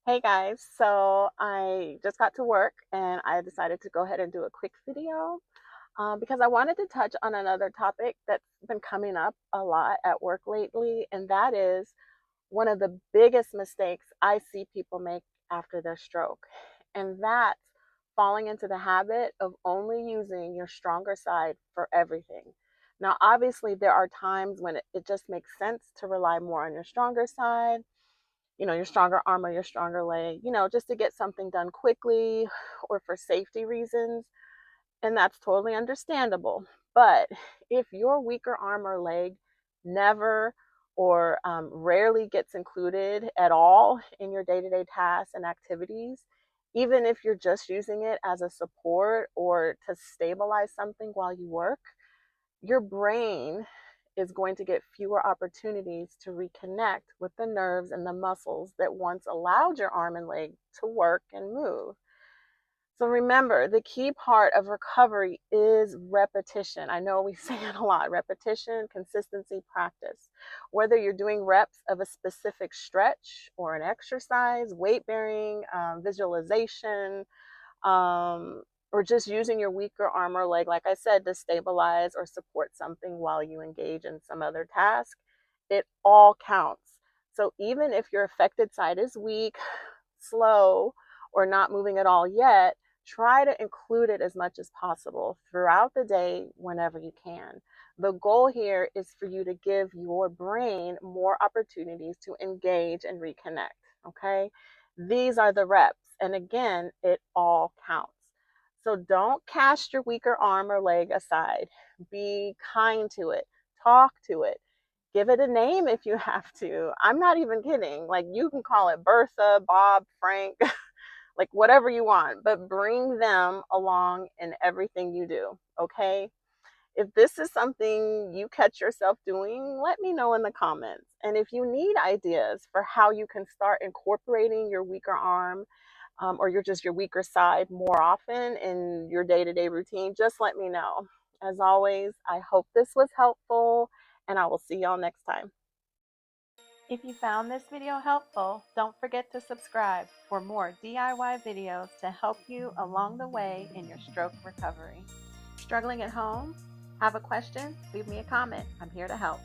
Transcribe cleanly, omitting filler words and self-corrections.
Hey guys, so I just got to work and I decided to go ahead and do a quick video because I wanted to touch on another topic that's been coming up a lot at work lately, and that is one of the biggest mistakes I see people make after their stroke, and that's falling into the habit of only using your stronger side for everything. Now, obviously, there are times when it just makes sense to rely more on your stronger side, your stronger arm or your stronger leg, just to get something done quickly or for safety reasons. And that's totally understandable. But if your weaker arm or leg never or rarely gets included at all in your day to day tasks and activities, even if you're just using it as a support or to stabilize something while you work, your brain is going to get fewer opportunities to reconnect with the nerves and the muscles that once allowed your arm and leg to work and move. So remember, the key part of recovery is repetition. I know we say it a lot: repetition, consistency, practice. Whether you're doing reps of a specific stretch or an exercise, weight bearing, visualization, um, or just using your weaker arm or leg, like I said, to stabilize or support something while you engage in some other task, it all counts. So even if your affected side is weak, slow, or not moving at all yet, try to include it as much as possible throughout the day whenever you can. The goal here is for you to give your brain more opportunities to engage and reconnect. Okay? These are the reps. And again, it all counts. So don't cast your weaker arm or leg aside. Be kind to it. Talk to it. Give it a name if you have to. I'm not even kidding. Like, you can call it Bertha, Bob, Frank, like whatever you want, but bring them along in everything you do. Okay? If this is something you catch yourself doing, let me know in the comments. And if you need ideas for how you can start incorporating your weaker arm, or your weaker side more often in your day-to-day routine, just let me know. As always, I hope this was helpful, and I will see y'all next time. If you found this video helpful, don't forget to subscribe for more DIY videos to help you along the way in your stroke recovery. Struggling at home? Have a question? Leave me a comment. I'm here to help.